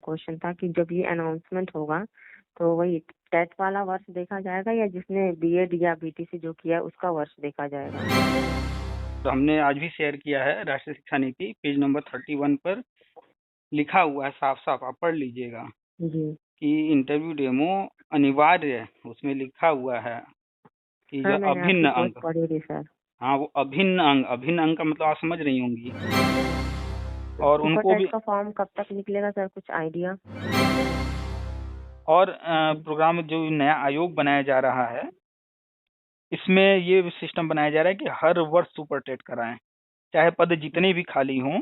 Question था कि जब ये अनाउंसमेंट होगा तो वही टेट वाला वर्ष देखा जाएगा या जिसने बीएड या बीटीसी जो किया उसका वर्ष देखा जाएगा? तो हमने आज भी शेयर किया है राष्ट्रीय शिक्षा नीति, पेज नंबर 31 पर लिखा हुआ है साफ साफ, आप पढ़ लीजिएगा जी कि इंटरव्यू डेमो अनिवार्य है। उसमें लिखा हुआ है कि जो हाँ, मैंने अभिन्न आपकी पोस्ट अंक, पढ़ी थी सर। हाँ वो अभिन्न अंक का मतलब आप समझ रही होंगी। और सुपर उनको टेट भी का फॉर्म कब तक निकलेगा सर, कुछ आइडिया? और प्रोग्राम जो नया आयोग बनाया जा रहा है, इसमें ये सिस्टम बनाया जा रहा है कि हर वर्ष सुपर टेट कराएं, चाहे पद जितने भी खाली हों,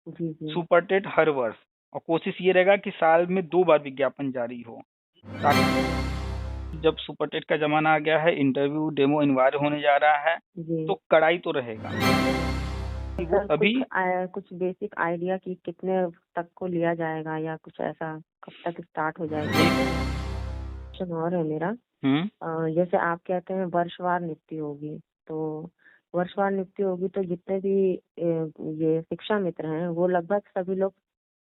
जी जी सुपर टेट हर वर्ष। और कोशिश ये रहेगा कि साल में 2 बार विज्ञापन जारी हो, ताकि जब सुपर टेट का जमाना आ गया है, इंटरव्यू डेमो अनिवार्य होने जा रहा है, जी। तो कड़ाई तो रहेगा कि वो सर तभी। कुछ बेसिक आइडिया कि कितने तक को लिया जाएगा या कुछ ऐसा, कब तक स्टार्ट हो जाएगी? क्वेश्चन और है मेरा। जैसे आप कहते हैं वर्षवार नियुक्ति होगी, तो वर्षवार नियुक्ति होगी तो जितने भी ये शिक्षा मित्र हैं वो लगभग सभी लोग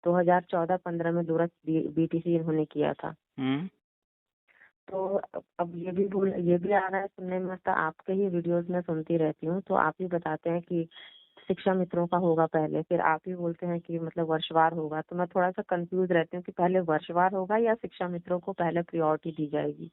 2014-15 में दूरस्थ बीटीसी इन्होंने किया था। तो अब ये भी आ रहा है सुनने में, मतलब आपके ही वीडियोस में सुनती रहती हूँ, तो आप ही बताते हैं कि शिक्षा मित्रों का होगा पहले, फिर आप ही बोलते हैं कि मतलब वर्षवार होगा। तो मैं थोड़ा सा कंफ्यूज रहती हूँ कि पहले वर्षवार होगा या शिक्षा मित्रों को पहले प्रायोरिटी दी जाएगी।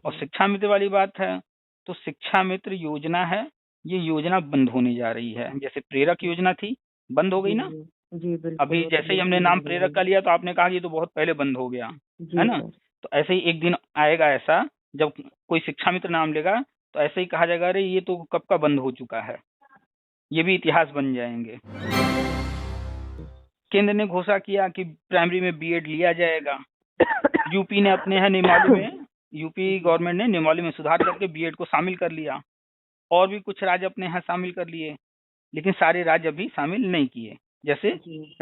और शिक्षा मित्र वाली बात है तो शिक्षा मित्र योजना है, ये योजना बंद होने जा रही है। जैसे प्रेरक योजना थी, बंद हो गई ना। जी बिल्कुल। अभी वो तो जैसे ही हमने बिल्कुल नाम बंद हो प्रेरक का गई। लिया तो आपने कहा कि ये तो बहुत पहले बंद हो गया, है जी ना। सर। तो ऐसे ही एक दिन आएगा ऐसा, जब कोई शिक्षा मित्र नाम लेगा तो ऐसे ही कहा जाएगा अरे ये तो कब का बंद हो चुका है। ये भी इतिहास बन जाएंगे। केंद्र ने घोषणा किया कि प्राइमरी में बीएड लिया जाएगा। यूपी ने अपने है निमौली में, यूपी गवर्नमेंट ने निमौली में सुधार करके बीएड को शामिल कर लिया। और भी कुछ राज्य अपने यहाँ शामिल कर लिए, लेकिन सारे राज्य अभी शामिल नहीं किए। जैसे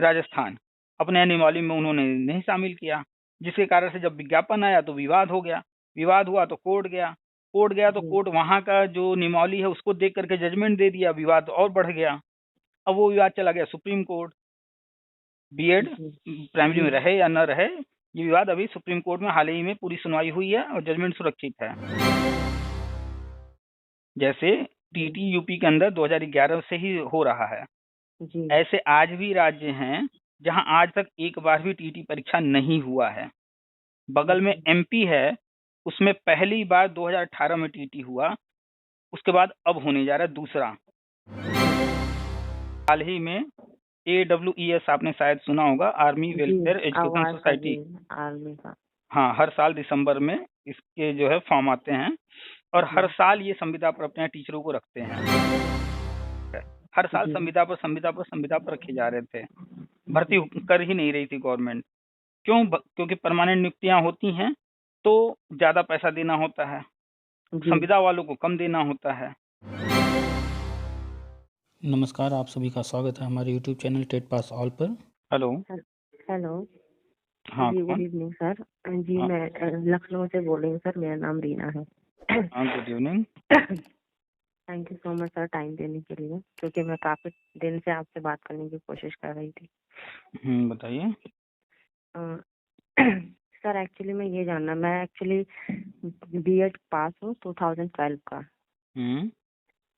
राजस्थान अपने यहाँ निमौली में उन्होंने नहीं शामिल किया, जिसके कारण से जब विज्ञापन आया तो विवाद हो गया। विवाद हुआ तो कोर्ट गया, कोर्ट गया तो कोर्ट वहां का जो निमौली है उसको देख करके जजमेंट दे दिया, विवाद और बढ़ गया। अब वो विवाद चला गया सुप्रीम कोर्ट। बीएड प्राइमरी में रहे या न रहे, ये विवाद अभी सुप्रीम कोर्ट में हाल ही में पूरी सुनवाई हुई है और जजमेंट सुरक्षित है। जैसे टीटी यूपी के अंदर 2011 से ही हो रहा है, ऐसे आज भी राज्य हैं जहां आज तक एक बार भी टीटी परीक्षा नहीं हुआ है। बगल में एमपी है, उसमें पहली बार 2018 में टीटी हुआ, उसके बाद अब होने जा रहा है दूसरा। हाल ही में AWES आपने शायद सुना होगा, army welfare education society. Army का। हाँ, हर साल दिसंबर में इसके जो है फॉर्म आते हैं और हर साल ये संविदा पर अपने टीचरों को रखते हैं। हर साल संविदा पर रखे जा रहे थे, भर्ती कर ही नहीं रही थी गवर्नमेंट। क्यों? क्योंकि परमानेंट नियुक्तियां होती हैं तो ज्यादा पैसा देना होता है, संविदा वालों को कम देना होता है। नमस्कार, आप सभी का स्वागत है हमारे YouTube channel TET pass all पर। हेलो। हाँ जी, गुड इवनिंग सर। जी हाँ। मैं लखनऊ से बोल रही हूँ सर, मेरा नाम रीना है। हाँ, good evening. Thank you so much sir time देने के लिए, क्योंकि मैं काफी दिन से आपसे बात करने की कोशिश कर रही थी। बताइए। सर एक्चुअली मैं ये जानना, मैं एक्चुअली बीएड पास हूँ 2012 का।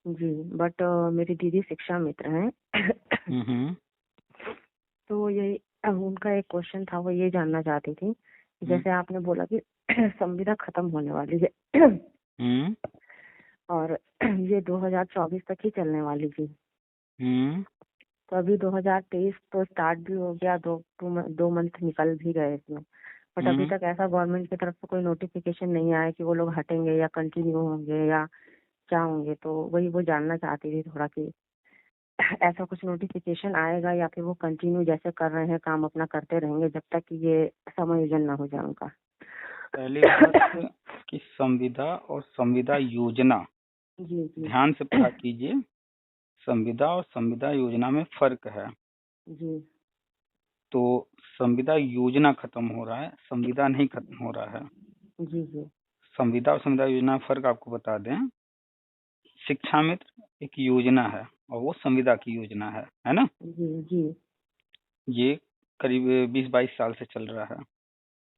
जी, बट मेरी दीदी शिक्षा मित्र हैं। तो ये उनका एक क्वेश्चन था, वो ये जानना चाहती थी, जैसे आपने बोला कि संविदा खत्म होने वाली है और ये 2024 तक ही चलने वाली थी। तो अभी 2023 तो स्टार्ट भी हो गया, दो मंथ निकल भी गए इसमें, बट अभी तक ऐसा गवर्नमेंट की तरफ से कोई नोटिफिकेशन नहीं आया कि वो लोग हटेंगे या कंटिन्यू होंगे या क्या होंगे। तो वही वो जानना चाहती थी थोड़ा कि ऐसा कुछ नोटिफिकेशन आएगा या फिर वो कंटिन्यू जैसे कर रहे हैं काम अपना करते रहेंगे जब तक कि ये समायोजन ना हो जाए उनका। पहली बात कि संविदा और संविदा योजना, जी ध्यान से पढ़ा कीजिए। संविदा और संविदा योजना में फर्क है। जी। तो संविदा योजना खत्म हो रहा है, संविदा नहीं खत्म हो रहा है। जी जी। संविदा और संविदा योजना में फर्क आपको बता दें। शिक्षा मित्र एक योजना है और वो संविदा की योजना है ना। जी जी। ये करीब 20-22 साल से चल रहा है।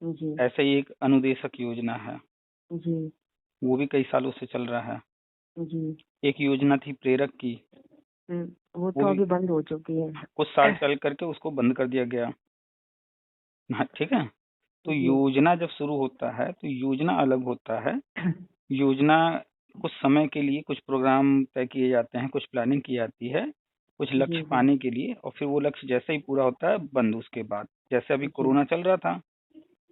जी ऐसे ही एक अनुदेशक योजना है, जी वो भी कई सालों से चल रहा है। जी। एक योजना थी प्रेरक की, वो वो तो भी अभी बंद हो चुकी है। कुछ साल चल करके उसको बंद कर दिया गया। हाँ, ठीक है। तो जी योजना जब शुरू होता है तो योजना अलग होता है। योजना कुछ समय के लिए कुछ प्रोग्राम तय किए जाते हैं, कुछ प्लानिंग की जाती है, कुछ जी लक्ष्य जी पाने के लिए, और फिर वो लक्ष्य जैसे ही पूरा होता है बंद उसके बाद। जैसे अभी जी कोरोना चल रहा था,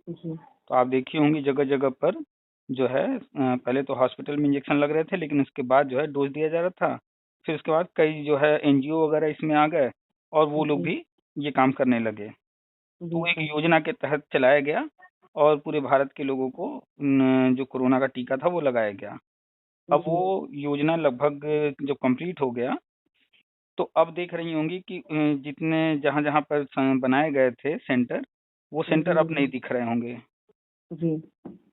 जी तो आप देखी होंगी जगह जगह पर जो है पहले तो हॉस्पिटल में इंजेक्शन लग रहे थे, लेकिन उसके बाद जो है डोज दिया जा रहा था। फिर उसके बाद कई जो है एनजीओ वगैरह इसमें आ गए और वो लोग जी भी ये काम करने लगे। जी तो एक सर। योजना के तहत चलाया गया और पूरे भारत के लोगों को जो कोरोना का टीका था वो लगाया गया। अब जी वो योजना लगभग जब कंप्लीट हो गया, तो अब देख रही होंगी कि जितने जहाँ जहाँ पर बनाए गए थे सेंटर, वो सेंटर जी अब नहीं दिख रहे होंगे। जी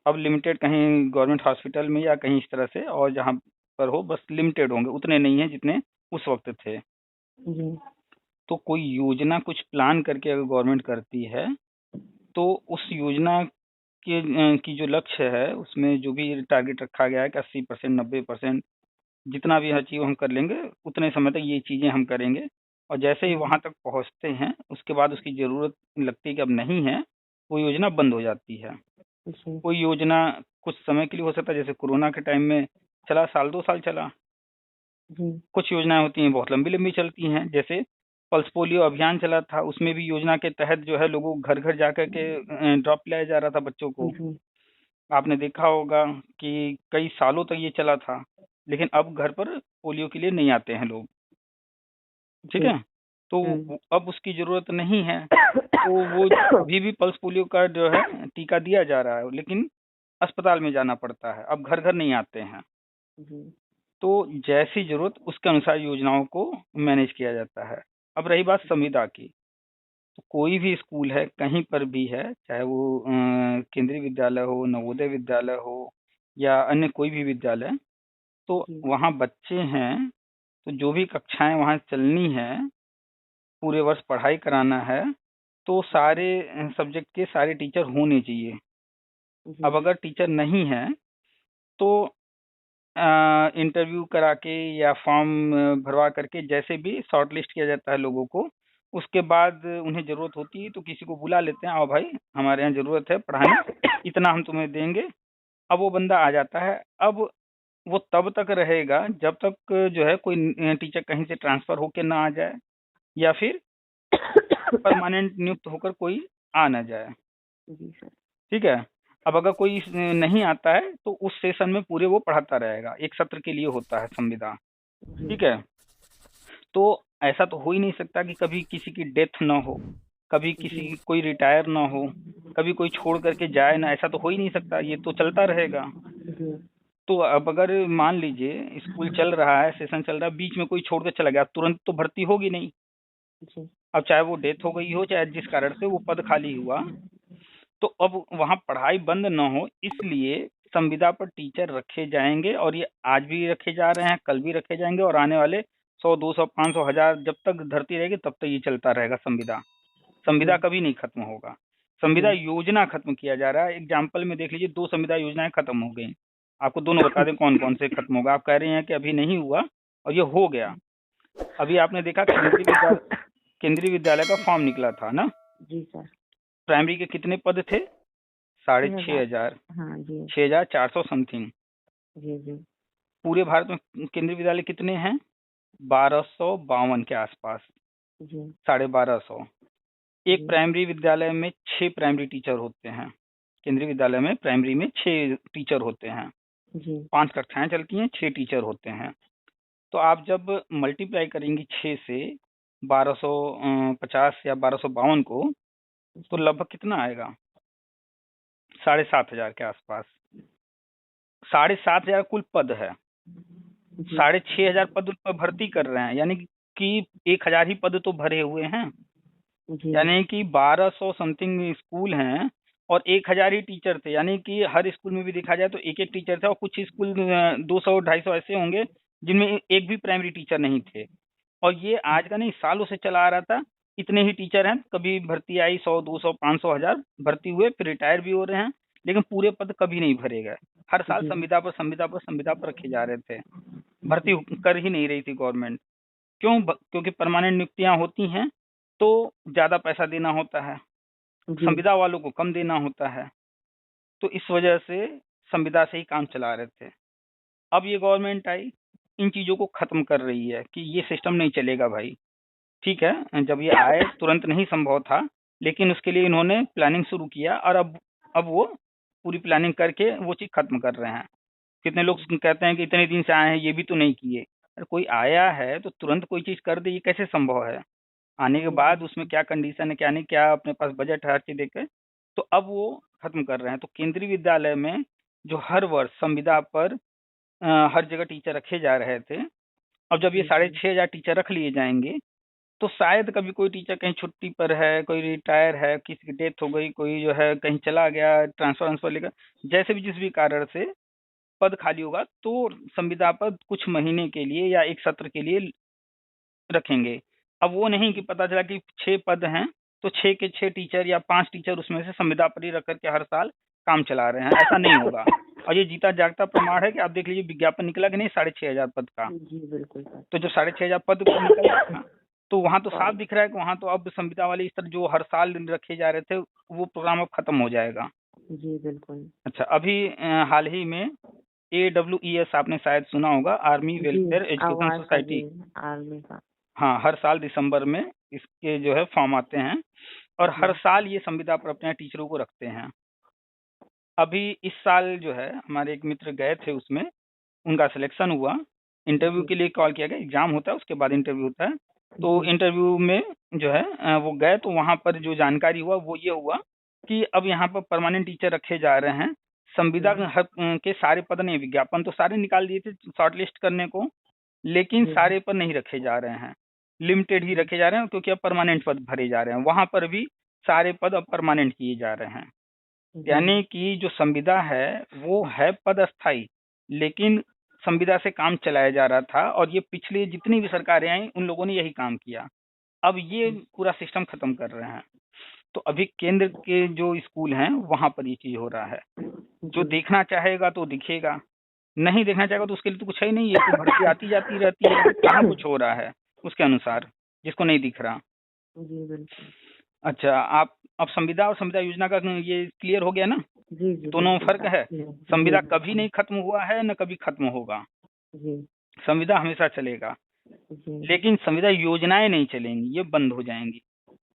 अब लिमिटेड कहीं गवर्नमेंट हॉस्पिटल में या कहीं इस तरह से, और जहाँ पर हो बस लिमिटेड होंगे, उतने नहीं है जितने उस वक्त थे। जी तो कोई योजना कुछ प्लान करके अगर गवर्नमेंट करती है, तो उस योजना की जो लक्ष्य है उसमें जो भी टारगेट रखा गया है कि 80%, 90% जितना भी अचीव हम कर लेंगे, उतने समय तक ये चीज़ें हम करेंगे। और जैसे ही वहाँ तक पहुँचते हैं, उसके बाद उसकी ज़रूरत लगती है कि अब नहीं है, वो योजना बंद हो जाती है। जी कोई योजना कुछ समय के लिए हो सकता है, जैसे कोरोना के टाइम में चला, साल 2 साल चला। जी कुछ योजनाएँ होती हैं बहुत लंबी-लंबी चलती हैं, जैसे पल्स पोलियो अभियान चला था, उसमें भी योजना के तहत जो है लोगों को घर-घर जाकर के ड्रॉप पिलाया जा रहा था बच्चों को। जी आपने देखा होगा कि कई सालों तक ये चला था, लेकिन अब घर पर पोलियो के लिए नहीं आते हैं लोग, ठीक जी। है? तो अब उसकी ज़रूरत नहीं है, तो वो अभी भी पल्स पोलियो का जो है टीका दिया जा रहा है, लेकिन अस्पताल में जाना पड़ता है, अब घर-घर नहीं आते हैं। जी तो जैसी ज़रूरत उसके अनुसार योजनाओं को मैनेज किया जाता है। अब रही बात संविदा की, तो कोई भी स्कूल है, कहीं पर भी है, चाहे वो केंद्रीय विद्यालय हो, नवोदय विद्यालय हो या अन्य कोई भी विद्यालय, तो जी वहाँ बच्चे हैं, तो जो भी कक्षाएँ वहाँ चलनी हैं, पूरे वर्ष पढ़ाई कराना है, तो सारे सब्जेक्ट के सारे टीचर होने चाहिए। जी अब अगर टीचर नहीं है, तो इंटरव्यू करा के या फॉर्म भरवा करके जैसे भी शॉर्ट लिस्ट किया जाता है लोगों को, उसके बाद उन्हें ज़रूरत होती है तो किसी को बुला लेते हैं, आओ भाई हमारे यहाँ ज़रूरत है पढ़ाने, इतना हम तुम्हें देंगे। अब वो बंदा आ जाता है। अब वो तब तक रहेगा जब तक जो है कोई टीचर कहीं से ट्रांसफ़र होके ना आ जाए, या फिर परमानेंट नियुक्त होकर कोई आ ना जाए, जी सर। ठीक है? अब अगर कोई नहीं आता है तो उस सेशन में पूरे वो पढ़ाता रहेगा, एक सत्र के लिए होता है संविदा, जी ठीक है? तो ऐसा तो हो ही नहीं सकता कि कभी किसी की डेथ ना हो, कभी किसी जी कोई रिटायर ना हो, कभी कोई छोड़ करके जाए ना, ऐसा तो हो ही नहीं सकता, ये तो चलता रहेगा। जी तो अब अगर मान लीजिए स्कूल चल रहा है, सेशन चल रहा है, बीच में कोई छोड़ के चला गया, तुरंत तो भर्ती होगी नहीं। जी अब चाहे वो डेथ हो गई हो, चाहे जिस कारण से वो पद खाली हुआ, तो अब वहाँ पढ़ाई बंद ना हो, इसलिए संविदा पर टीचर रखे जाएंगे, और ये आज भी रखे जा रहे हैं, कल भी रखे जाएंगे, और आने वाले 100, 200, 500, 1000 जब तक धरती रहेगी तब तक ये चलता रहेगा संविदा। संविदा जी कभी नहीं खत्म होगा। संविदा योजना खत्म किया जा रहा है। एग्जाम्पल में देख लीजिए, 2 संविदा योजनाएं खत्म हो गई। आपको दोनों बता दें कौन कौन से खत्म होगा। आप कह रहे हैं कि अभी नहीं हुआ, और ये हो गया। अभी आपने देखा केंद्रीय विद्यालय का फॉर्म निकला था ना। जी सर। प्राइमरी के कितने पद थे? साढ़े 6,000। 6,000, हाँ जी 6,400 समथिंग। जी जी पूरे भारत में केंद्रीय विद्यालय कितने हैं? 1252 के आसपास, जी 1250। एक जी प्राइमरी विद्यालय में 6 प्राइमरी टीचर होते हैं। केंद्रीय विद्यालय में प्राइमरी में 6 टीचर होते हैं। जी 5 कक्षाएं चलती हैं, 6 टीचर होते हैं। तो आप जब मल्टीप्लाई करेंगी 6 से 1250 या 1252 को, तो लगभग कितना आएगा? 7,500 के आसपास। 7,500 कुल पद है। जी 6,500 पद उन पर भर्ती कर रहे हैं, यानी कि 1,000 ही पद तो भरे हुए हैं। जी यानी कि 1200 समथिंग स्कूल हैं और 1,000 ही टीचर थे। यानी कि हर स्कूल में भी देखा जाए तो एक एक टीचर थे, और कुछ स्कूल 200 250 ऐसे होंगे जिनमें एक भी प्राइमरी टीचर नहीं थे। और ये आज का नहीं, सालों से चला आ रहा था। इतने ही टीचर हैं, कभी भर्ती आई 100 200 500 1000 भर्ती हुए, फिर रिटायर भी हो रहे हैं, लेकिन पूरे पद कभी नहीं भरे गए। हर साल जी संविदा पर रखे जा रहे थे, भर्ती कर ही नहीं रही थी गवर्नमेंट। क्यों? क्योंकि परमानेंट नियुक्तियां होती हैं तो ज्यादा पैसा देना होता है, जी संविदा वालों को कम देना होता है, तो इस वजह से संविदा से ही काम चला रहे थे। अब ये गवर्नमेंट आई, इन चीजों को खत्म कर रही है कि ये सिस्टम नहीं चलेगा भाई। ठीक है, जब ये आए तुरंत नहीं संभव था, लेकिन उसके लिए इन्होंने प्लानिंग शुरू किया और अब वो पूरी प्लानिंग करके वो चीज खत्म कर रहे हैं। कितने लोग कहते हैं कि इतने दिन से आए हैं ये भी तो नहीं किए। अरे कोई आया है तो तुरंत कोई चीज कर दे, ये कैसे संभव है? आने के बाद उसमें क्या कंडीशन है, क्या नहीं, क्या अपने पास बजट है, हर चीज देखे तो अब वो खत्म कर रहे हैं। तो केंद्रीय विद्यालय में जो हर वर्ष संविदा पर हर जगह टीचर रखे जा रहे थे, अब जब ये 6500 टीचर रख लिए जाएंगे तो शायद कभी कोई टीचर कहीं छुट्टी पर है, कोई रिटायर है, किसी की डेथ हो गई, कोई जो है कहीं चला गया ट्रांसफर लेकर, जैसे भी जिस भी कारण से पद खाली होगा तो संविदा पद कुछ महीने के लिए या एक सत्र के लिए रखेंगे। अब वो नहीं कि पता चला कि 6 पद हैं तो 6 के 6 टीचर या 5 टीचर उसमें से संविदा पर ही रख करके हर साल काम चला रहे हैं, ऐसा नहीं होगा। और ये जीता जागता प्रमाण है कि आप देख लीजिए विज्ञापन निकला कि नहीं 6500 पद का। जी बिल्कुल सर। तो जब 6500 पद को निकला तो वहां तो साफ दिख रहा है कि वहां तो अब संविदा वाले स्तर जो हर साल रखे जा रहे थे वो प्रोग्राम अब खत्म हो जाएगा। जी बिल्कुल। अच्छा, अभी हाल ही में AWES आपने शायद सुना होगा, army welfare education society. Army का। हाँ, हर साल दिसंबर में इसके जो है फॉर्म आते हैं और हर साल ये संविदा पर अपने टीचरों को रखते हैं। अभी इस साल जो है हमारे एक मित्र गए थे, उसमें उनका सिलेक्शन हुआ, इंटरव्यू के लिए कॉल किया गया, एग्जाम होता है उसके बाद इंटरव्यू होता है। तो इंटरव्यू में जो है वो गए तो वहां पर जो जानकारी हुआ वो ये हुआ कि अब यहाँ पर परमानेंट टीचर रखे जा रहे हैं। संविदा के सारे पद नहीं, विज्ञापन तो सारे निकाल दिए थे शॉर्टलिस्ट करने को, लेकिन सारे पद नहीं रखे जा रहे हैं, लिमिटेड ही रखे जा रहे हैं, क्योंकि अब परमानेंट पद भरे जा रहे हैं। वहां पर भी सारे पद अब परमानेंट किए जा रहे हैं। यानी कि जो संविदा है वो है पद अस्थाई, लेकिन संविदा से काम चलाया जा रहा था और ये पिछले जितनी भी सरकारें आई उन लोगों ने यही काम किया। अब ये पूरा सिस्टम खत्म कर रहे हैं। तो अभी केंद्र के जो स्कूल हैं वहां पर ये चीज हो रहा है। जो देखना चाहेगा तो दिखेगा, नहीं देखना चाहेगा तो उसके लिए तो कुछ है ही नहीं, ये तो भर्ती आती जाती रहती है, कहाँ कुछ हो रहा है उसके अनुसार जिसको नहीं दिख रहा। जी बिल्कुल। अच्छा, आप अब संविदा और संविदा योजना का ये क्लियर हो गया ना? जी जी दोनों बिल्कुल फर्क है। संविदा जी, कभी नहीं खत्म हुआ है न कभी खत्म होगा, जी संविदा हमेशा चलेगा, जी लेकिन संविदा योजनाएं नहीं चलेंगी, ये बंद हो जाएंगी।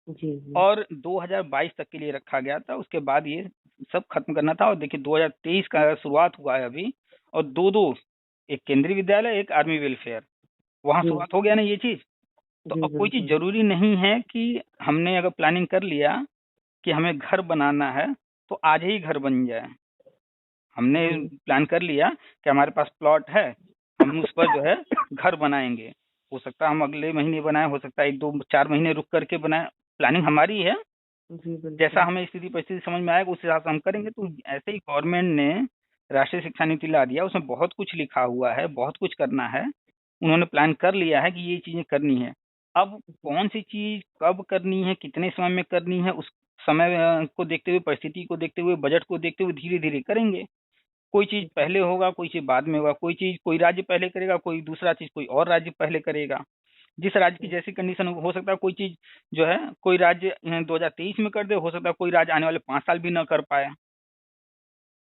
जी जी और 2022 तक के लिए रखा गया था, उसके बाद ये सब खत्म करना था। और देखिए 2023 का शुरुआत हुआ है अभी, और दो एक केंद्रीय विद्यालय, एक आर्मी वेलफेयर, वहां शुरुआत हो गया ना ये चीज। तो जी अब कोई चीज बिल्कुल। जरूरी नहीं है कि हमने अगर प्लानिंग कर लिया कि हमें घर बनाना है तो आज ही घर बन जाए। हमने प्लान कर लिया कि हमारे पास प्लॉट है, हम उस पर जो है घर बनाएंगे, हो सकता है हम अगले महीने बनाए, हो सकता है 1 2 4 महीने रुक करके बनाए, प्लानिंग हमारी है। जी बिल्कुल। जैसा हमें स्थिति परिस्थिति समझ में आएगा उस हिसाब से हम करेंगे। तो ऐसे ही गवर्नमेंट ने राष्ट्रीय शिक्षा नीति ला दिया, उसमें बहुत कुछ लिखा हुआ है, बहुत कुछ करना है, उन्होंने प्लान कर लिया है कि ये चीजें करनी है। अब कौन सी चीज कब करनी है, कितने समय में करनी है, उस समय को देखते हुए, परिस्थिति को देखते हुए, बजट को देखते हुए धीरे धीरे करेंगे। कोई चीज पहले होगा, कोई चीज बाद में होगा, कोई चीज कोई राज्य पहले करेगा, कोई दूसरा चीज कोई और राज्य पहले करेगा। जिस राज्य की जैसी कंडीशन हो सकता है कोई चीज जो है कोई राज्य 2023 में कर दे, हो सकता है कोई राज्य आने वाले 5 साल भी न कर पाए।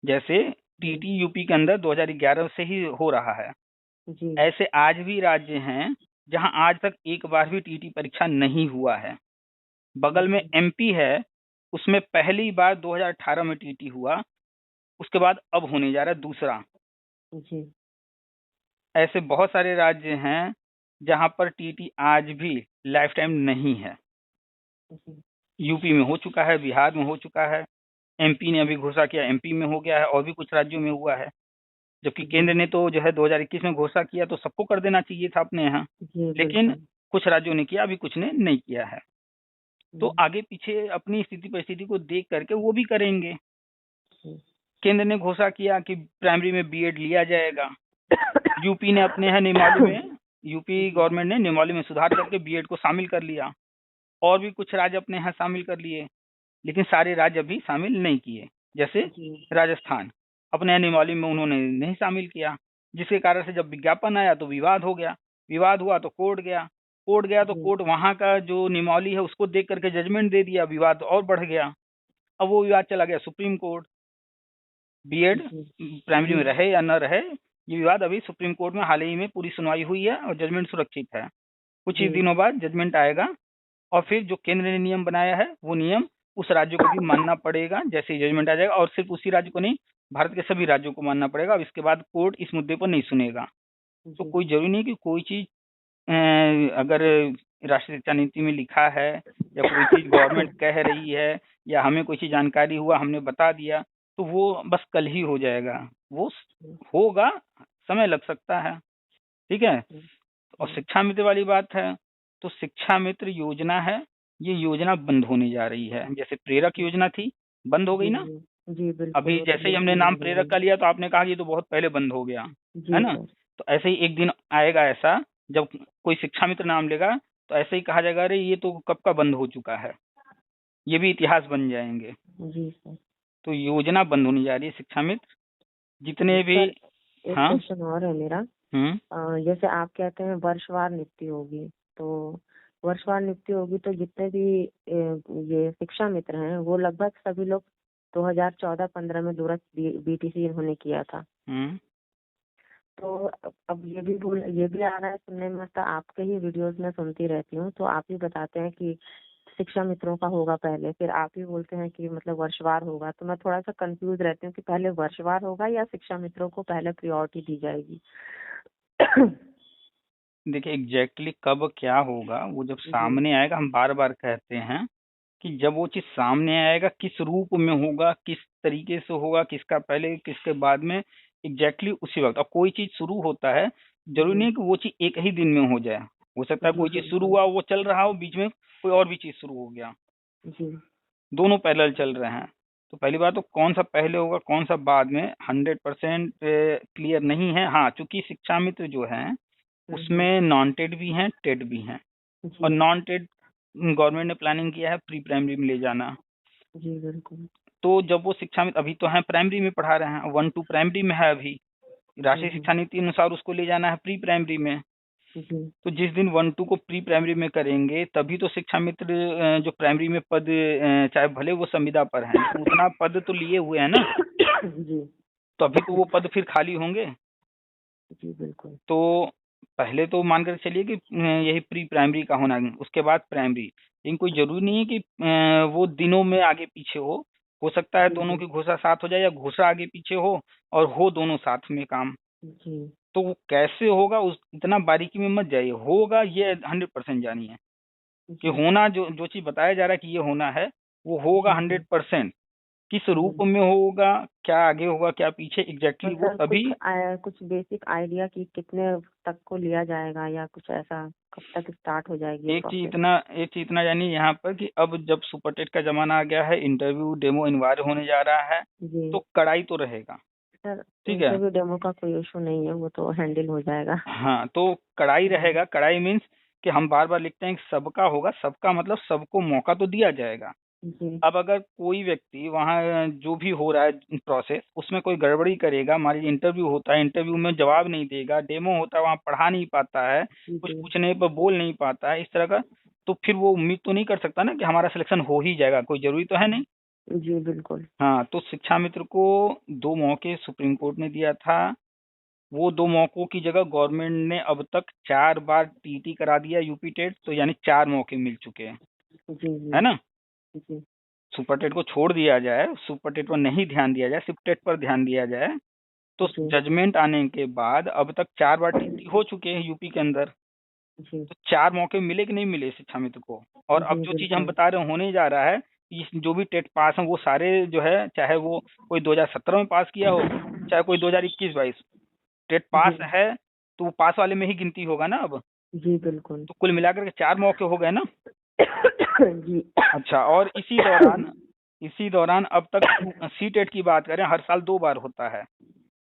जैसे टीटी यूपी के अंदर 2011 से ही हो रहा है, जी ऐसे आज भी राज्य हैं जहां आज तक एक बार भी टीटी परीक्षा नहीं हुआ है। बगल में एमपी है, उसमें पहली बार 2018 में टीटी हुआ, उसके बाद अब होने जा रहा है दूसरा। जी ऐसे बहुत सारे राज्य हैं जहां पर टीटी आज भी लाइफ टाइम नहीं है। जी यूपी में हो चुका है, बिहार में हो चुका है, एमपी ने अभी घोषणा किया, एमपी में हो गया है, और भी कुछ राज्यों में हुआ है। जबकि केंद्र ने तो जो है 2021 में घोषणा किया, तो सबको कर देना चाहिए था अपने यहाँ, जी लेकिन बिल्कुल। कुछ राज्यों ने किया, अभी कुछ ने नहीं किया है। तो आगे पीछे अपनी स्थिति परिस्थिति को देख करके वो भी करेंगे। केंद्र ने घोषणा किया कि प्राइमरी में बीएड लिया जाएगा, यूपी ने अपने यहाँ नियमावली में, यूपी गवर्नमेंट ने नियमावली में सुधार करके बीएड को शामिल कर लिया, और भी कुछ राज्य अपने यहाँ शामिल कर लिए, लेकिन सारे राज्य अभी शामिल नहीं किए। जैसे राजस्थान अपने यहाँ नियमावली में उन्होंने नहीं शामिल किया, जिसके कारण से जब विज्ञापन आया तो विवाद हो गया, विवाद हुआ तो कोर्ट गया, कोर्ट गया तो कोर्ट वहां का जो नियमावली है उसको देख करके जजमेंट दे दिया, विवाद और बढ़ गया। अब वो विवाद चला गया सुप्रीम कोर्ट, बीएड प्राइमरी में रहे या न रहे, ये विवाद अभी सुप्रीम कोर्ट में हाल ही में पूरी सुनवाई हुई है और जजमेंट सुरक्षित है। कुछ ही दिनों बाद जजमेंट आएगा और फिर जो केंद्र ने नियम बनाया है वो नियम उस राज्य को भी मानना पड़ेगा जैसे ही जजमेंट आ जाएगा, और सिर्फ उसी राज्य को नहीं, भारत के सभी राज्यों को मानना पड़ेगा। अब इसके बाद कोर्ट इस मुद्दे पर नहीं सुनेगा। तो कोई जरूरी नहीं कि कोई चीज अगर राष्ट्रीय शिक्षा नीति में लिखा है या कोई चीज गवर्नमेंट कह रही है या हमें कोई चीज जानकारी हुआ हमने बता दिया तो वो बस कल ही हो जाएगा, वो होगा, समय लग सकता है। ठीक है। और शिक्षा मित्र वाली बात है तो शिक्षा मित्र योजना है, ये योजना बंद होने जा रही है। जैसे प्रेरक योजना थी, बंद हो गई ना। जी बिल्कुल। अभी जैसे ही हमने नाम प्रेरक का लिया तो आपने कहा ये तो बहुत पहले बंद हो गया, है ना। तो ऐसे ही एक दिन आएगा ऐसा जब कोई शिक्षा मित्र नाम लेगा तो ऐसे ही कहा जाएगा अरे ये तो कब का बंद हो चुका है, ये भी इतिहास बन जाएंगे। जी सर। तो योजना बंद होने जा रही है शिक्षा मित्र जितने भी। एक क्वेश्चन और है मेरा। जैसे आप कहते हैं वर्षवार नियुक्ति होगी, तो वर्षवार नियुक्ति होगी तो जितने भी ये शिक्षा मित्र हैं वो लगभग सभी लोग 2014-15 में दूरस्थ बीटीसी इन्होंने किया था। तो अब ये भी आ रहा है सुनने में, मतलब आपके ही वीडियोस में सुनती रहती हूँ, तो आप ही बताते हैं कि शिक्षा मित्रों का होगा पहले, फिर आप ही बोलते हैं कि मतलब वर्षवार होगा। तो मैं थोड़ा सा कंफ्यूज रहती हूँ कि पहले वर्षवार होगा या शिक्षा मित्रों को पहले प्रायोरिटी दी जाएगी। देखिए एग्जैक्टली कब क्या होगा वो जब सामने आएगा, हम बार बार कहते हैं कि जब वो चीज सामने आएगा किस रूप में होगा, किस तरीके से होगा, किसका पहले किसके बाद में, एग्जैक्टली उसी वक्त। अब कोई चीज शुरू होता है जरूरी नहीं कि वो चीज एक ही दिन में हो जाए, हो सकता है कोई चीज शुरू हुआ वो चल रहा हो, बीच में कोई और भी चीज शुरू हो गया, दोनों पैरेलल चल रहे हैं। तो पहली बात तो कौन सा पहले होगा कौन सा बाद में 100% क्लियर नहीं है। हाँ, चूंकि शिक्षा मित्र जो है उसमें नॉन टेड भी हैं, टेड भी हैं, और नॉन टेड गवर्नमेंट ने प्लानिंग किया है प्री प्राइमरी में ले जाना। जी बिल्कुल। तो जब वो शिक्षा में अभी तो है प्राइमरी में पढ़ा रहे हैं, 1-2 प्राइमरी में है, अभी राष्ट्रीय शिक्षा नीति अनुसार उसको ले जाना है प्री प्राइमरी में। तो जिस दिन 1-2 को प्री प्राइमरी में करेंगे तभी तो शिक्षा मित्र जो प्राइमरी में पद चाहे भले वो संविदा पर है तो उतना पद तो लिए हुए है ना जी। तो अभी तो वो पद फिर खाली होंगे। जी बिल्कुल। तो पहले तो मान कर चलिए कि यही प्री प्राइमरी का होना, उसके बाद प्राइमरी। लेकिन कोई जरूरी नहीं है कि वो दिनों में आगे पीछे हो सकता है दोनों की घोषणा साथ हो जाए या घोषणा आगे पीछे हो दोनों साथ में काम। तो वो कैसे होगा उस इतना बारीकी में मत जाइए, होगा ये 100% जानिए कि होना जो चीज बताया जा रहा है कि ये होना है वो होगा 100%। किस रूप में होगा, क्या आगे होगा क्या पीछे, एग्जैक्टली वो तभी कुछ बेसिक आइडिया कि कितने तक को लिया जाएगा या कुछ ऐसा, कब तक स्टार्ट हो जाएगी? एक चीज इतना जानिए यहाँ पर कि अब जब सुपर टेट का जमाना आ गया है, इंटरव्यू डेमो अनिवार्य होने जा रहा है तो कड़ाई तो रहेगा सर। ठीक है, इंटरव्यू डेमो का कोई इशू नहीं है, वो तो हैंडल हो जाएगा। हाँ, तो कड़ाई रहेगा। कड़ाई मीन्स कि हम बार बार लिखते हैं कि सबका होगा, सबका मतलब सबको मौका तो दिया जाएगा। अब अगर कोई व्यक्ति वहाँ जो भी हो रहा है प्रोसेस उसमें कोई गड़बड़ी करेगा, मान लीजिए इंटरव्यू होता है, इंटरव्यू में जवाब नहीं देगा, डेमो होता है वहाँ पढ़ा नहीं पाता है, कुछ पूछने पर बोल नहीं पाता है, इस तरह का, तो फिर वो उम्मीद तो नहीं कर सकता ना कि हमारा सिलेक्शन हो ही जाएगा, कोई जरूरी तो है नहीं। जी बिल्कुल। हाँ, तो शिक्षा मित्र को 2 मौके सुप्रीम कोर्ट ने दिया था, वो 2 मौकों की जगह गवर्नमेंट ने अब तक 4 बार टीटी करा दिया यूपी टेट, तो यानी 4 मौके मिल चुके हैं, है ना। सुपर टेट को छोड़ दिया जाए, सुपर टेट पर नहीं ध्यान दिया जाए, सिर्फ टेट पर ध्यान दिया जाए, तो जजमेंट आने के बाद अब तक 4 बार टीटी हो चुके हैं यूपी के अंदर। तो 4 मौके मिले कि नहीं मिले शिक्षा मित्र को। और अब जो चीज हम बता रहे हैं होने जा रहा है, जो भी टेट पास है वो सारे जो है, चाहे वो कोई 2017 में पास किया हो, चाहे कोई 2021-22 टेट पास है, तो वो पास वाले में ही गिनती होगा ना अब। जी बिल्कुल। तो कुल मिलाकर के 4 मौके हो गए ना। जी। अच्छा, और इसी दौरान अब तक सी टेट की बात करें, हर साल 2 बार होता है।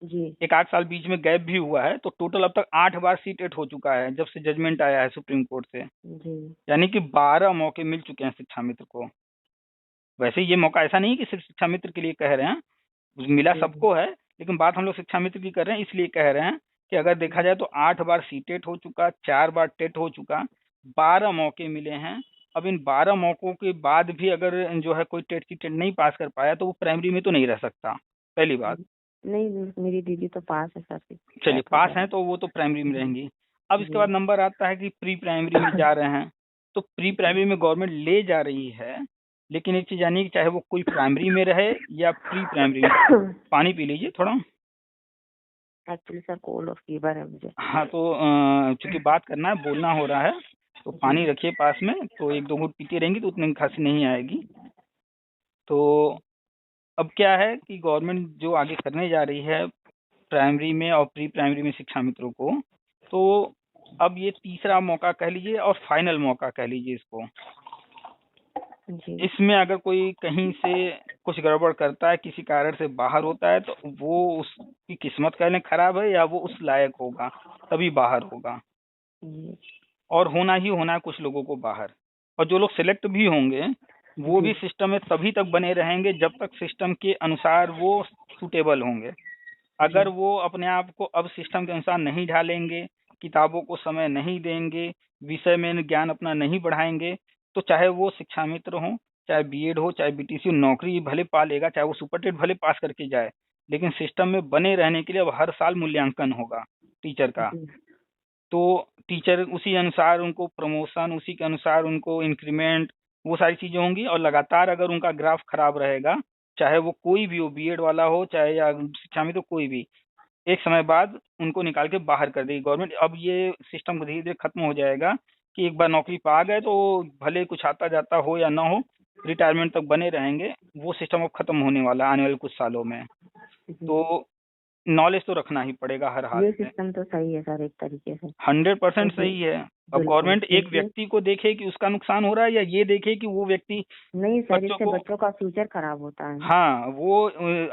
जी 1 आध साल बीच में गैप भी हुआ है, तो टोटल अब तक 8 बार सीटेट हो चुका है जब से जजमेंट आया है सुप्रीम कोर्ट से। जी यानी कि 12 मौके मिल चुके हैं शिक्षा मित्र को। वैसे ये मौका ऐसा नहीं कि सिर्फ शिक्षा मित्र के लिए कह रहे हैं, मिला जी सबको है, लेकिन बात हम लोग शिक्षा मित्र की कर रहे हैं, इसलिए कह रहे हैं कि अगर देखा जाए तो 8 बार सीटेट हो चुका, 4 बार टेट हो चुका, 12 मौके मिले हैं। अब इन 12 मौकों के बाद भी अगर जो है कोई टेट की टेट नहीं पास कर पाया तो वो प्राइमरी में तो नहीं रह सकता, पहली बात। नहीं, मेरी दीदी तो पास है सर। चलिए पास हैं तो वो तो प्राइमरी में रहेंगी। अब इसके बाद नंबर आता है कि प्री प्राइमरी में जा रहे हैं, तो प्री प्राइमरी में गवर्नमेंट ले जा रही है, लेकिन एक चीज जानिए कि चाहे वो कोई प्राइमरी में रहे या प्री प्राइमरी में। पानी पी लीजिए थोड़ा। एक्चुअली सर कोल्ड और फीवर है मुझे। हाँ तो चूंकि बात करना है, बोलना हो रहा है, तो पानी रखिए पास में, तो 1-2 घूंट पीती रहेंगी तो उतनी खांसी नहीं आएगी। तो अब क्या है कि गवर्नमेंट जो आगे करने जा रही है प्राइमरी में और प्री प्राइमरी में शिक्षा मित्रों को, तो अब ये तीसरा मौका कह लीजिए और फाइनल मौका कह लीजिए इसको। जी इसमें अगर कोई कहीं से कुछ गड़बड़ करता है, किसी कारण से बाहर होता है, तो वो उसकी किस्मत कह लें खराब है या वो उस लायक होगा तभी बाहर होगा, जी और होना ही होना है कुछ लोगों को बाहर। और जो लोग सिलेक्ट भी होंगे वो भी सिस्टम में तभी तक बने रहेंगे जब तक सिस्टम के अनुसार वो सूटेबल होंगे। अगर वो अपने आप को अब सिस्टम के अनुसार नहीं ढालेंगे, किताबों को समय नहीं देंगे, विषय में ज्ञान अपना नहीं बढ़ाएंगे, तो चाहे वो शिक्षा मित्र हो, चाहे बीएड हो, चाहे बीटीसी हो, नौकरी भले पा लेगा, चाहे वो सुपर टेट भले पास करके जाए, लेकिन सिस्टम में बने रहने के लिए अब हर साल मूल्यांकन होगा टीचर का। तो टीचर उसी अनुसार उनको प्रमोशन, उसी के अनुसार उनको इंक्रीमेंट, वो सारी चीजें होंगी। और लगातार अगर उनका ग्राफ खराब रहेगा, चाहे वो कोई भी हो, बीएड वाला हो चाहे या शिक्षा में, तो कोई भी, एक समय बाद उनको निकाल के बाहर कर देगी गवर्नमेंट। अब ये सिस्टम धीरे धीरे खत्म हो जाएगा कि एक बार नौकरी पा गए तो भले कुछ आता जाता हो या ना हो, रिटायरमेंट तक बने रहेंगे। वो सिस्टम अब खत्म होने वाला है आने वाले कुछ सालों में। तो नॉलेज तो रखना ही पड़ेगा हर हाल ये में। सिस्टम तो सही है सर, एक तरीके से 100% सही है। अब गवर्नमेंट एक व्यक्ति को देखे कि उसका नुकसान हो रहा है, या ये देखे कि वो व्यक्ति नहीं सर, बच्चों इससे को, बच्चों का फ्यूचर खराब होता है। हाँ वो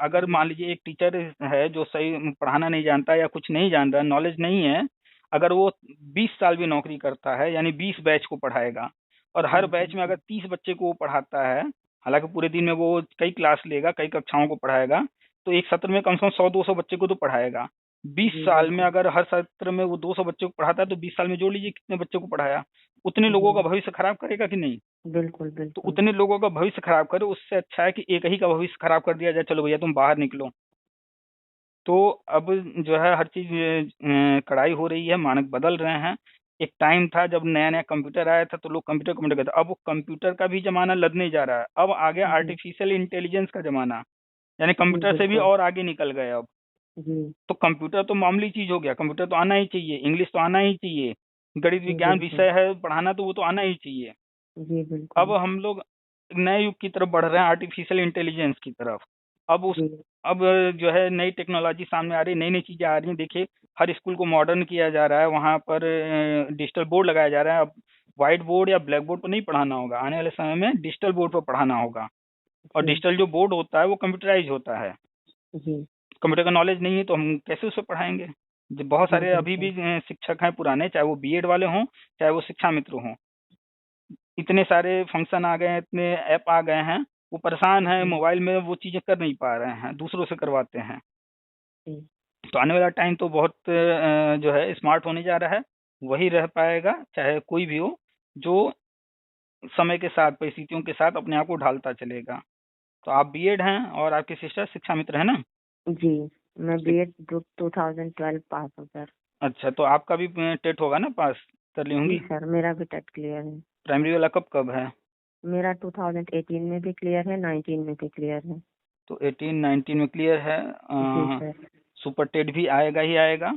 अगर मान लीजिए एक टीचर है जो सही पढ़ाना नहीं जानता या कुछ नहीं जान रहा, नॉलेज नहीं है, अगर वो 20 साल भी नौकरी करता है यानी 20 बैच को पढ़ाएगा, और हर बैच में अगर 30 बच्चे को वो पढ़ाता है, हालांकि पूरे दिन में वो कई क्लास लेगा, कई कक्षाओं को पढ़ाएगा, तो एक सत्र में कम से कम 100-200 बच्चे को तो पढ़ाएगा। 20 साल में अगर हर सत्र में वो 200 बच्चे को पढ़ाता है, तो 20 साल में जोड़ लीजिए कितने बच्चों को पढ़ाया। उतने लोगों का भविष्य खराब करेगा कि नहीं? बिल्कुल तो बिल्कुल। उतने लोगों का भविष्य खराब करे, उससे अच्छा है कि एक ही का भविष्य खराब कर दिया जाए, चलो भैया तुम बाहर निकलो। तो अब जो है हर चीज कड़ाई हो रही है, मानक बदल रहे हैं। एक टाइम था जब नया नया कंप्यूटर आया था तो लोग कंप्यूटर कहते थे, अब वो कंप्यूटर का भी जमाना लदने जा रहा है। अब आ गया आर्टिफिशियल इंटेलिजेंस का जमाना, यानी कंप्यूटर से भी और आगे निकल गए अब। तो कंप्यूटर तो मामूली चीज हो गया, कंप्यूटर तो आना ही चाहिए, इंग्लिश तो आना ही चाहिए, गणित विज्ञान विषय है पढ़ाना तो वो तो आना ही चाहिए। अब हम लोग नए युग की तरफ बढ़ रहे हैं, आर्टिफिशियल इंटेलिजेंस की तरफ। अब जो है नई टेक्नोलॉजी सामने आ रही है, नई नई चीजें आ रही हैं। देखिए हर स्कूल को मॉडर्न किया जा रहा है, वहाँ पर डिजिटल बोर्ड लगाया जा रहा है। अब व्हाइट बोर्ड या ब्लैक बोर्ड पर नहीं पढ़ाना होगा, आने वाले समय में डिजिटल बोर्ड पर पढ़ाना होगा। और डिजिटल जो बोर्ड होता है वो कंप्यूटराइज होता है। कंप्यूटर का नॉलेज नहीं है तो हम कैसे उसे पढ़ाएंगे? बहुत सारे अभी भी शिक्षक हैं पुराने, चाहे वो बीएड वाले हों चाहे वो शिक्षा मित्र हों, इतने सारे फंक्शन आ गए हैं, इतने ऐप आ गए हैं, वो परेशान है, मोबाइल में वो चीजें कर नहीं पा रहे हैं, दूसरों से करवाते हैं। तो आने वाला टाइम तो बहुत जो है स्मार्ट होने जा रहा है। वही रह पाएगा चाहे कोई भी हो, जो समय के साथ परिस्थितियों के साथ अपने आप को ढालता चलेगा। तो आप बीएड हैं और आपकी सिस्टर शिक्षा मित्र है ना? जी, मैं बीएड 2012 पास हूँ सर। अच्छा, तो आपका भी टेट होगा ना, पास कर ली होंगी? जी सर, मेरा भी टेट क्लियर है। प्राइमरी वाला कब है? मेरा 2018 में भी क्लियर है, 19 में भी क्लियर है। तो 18-19 में क्लियर है। जी सर। सुपर टेट भी आएगा ही आएगा।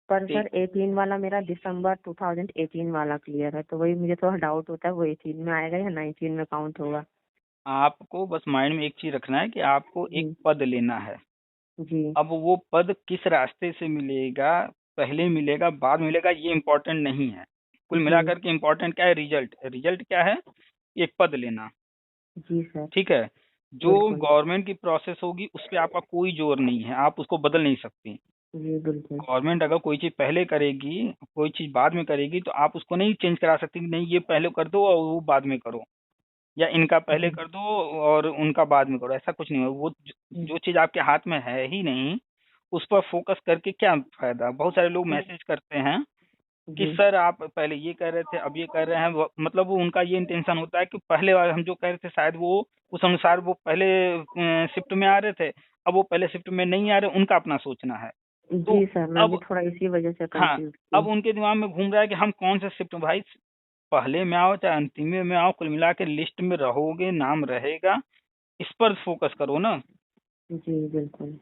पर सर 18 वाला मेरा दिसंबर 2018 वाला क्लियर है, तो वही मुझे थोड़ा डाउट होता है वो 18 में आएगा या 19 में काउंट होगा। आपको बस माइंड में एक चीज रखना है कि आपको एक पद लेना है। जी। अब वो पद किस रास्ते से मिलेगा, पहले मिलेगा बाद मिलेगा, ये इम्पोर्टेंट नहीं है। कुल मिलाकर के इम्पोर्टेंट क्या है? रिजल्ट। रिजल्ट क्या है? एक पद लेना। जी सर। ठीक है, जो बिल्कुल गवर्नमेंट की प्रोसेस होगी उस पे आपका कोई जोर नहीं है, आप उसको बदल नहीं सकती। जी बिल्कुल गवर्नमेंट अगर कोई चीज पहले करेगी, कोई चीज बाद में करेगी, तो आप उसको नहीं चेंज करा सकती कि नहीं ये पहले कर दो और वो बाद में करो, या इनका पहले जी कर दो और उनका बाद में करो। ऐसा कुछ नहीं है। वो जो चीज आपके हाथ में है ही नहीं, उस पर फोकस करके क्या फायदा। बहुत सारे लोग मैसेज करते हैं कि जी सर आप पहले ये कर रहे थे, अब ये कर रहे हैं। मतलब वो उनका ये इंटेंशन होता है कि पहले वाले हम जो कह रहे थे शायद वो उस अनुसार वो पहले शिफ्ट में आ रहे थे, अब वो पहले शिफ्ट में नहीं आ रहे, उनका अपना सोचना है। तो जी सर, मैं भी अब थोड़ा इसी वजह से हाँ, कंफ्यूज अब थी। उनके दिमाग में घूम रहा है कि हम कौन सा शिफ्ट, भाई पहले में आओ चाहे अंतिम में आओ, कुल मिला के लिस्ट में रहोगे, नाम रहेगा, इस पर फोकस करो ना। जी बिल्कुल।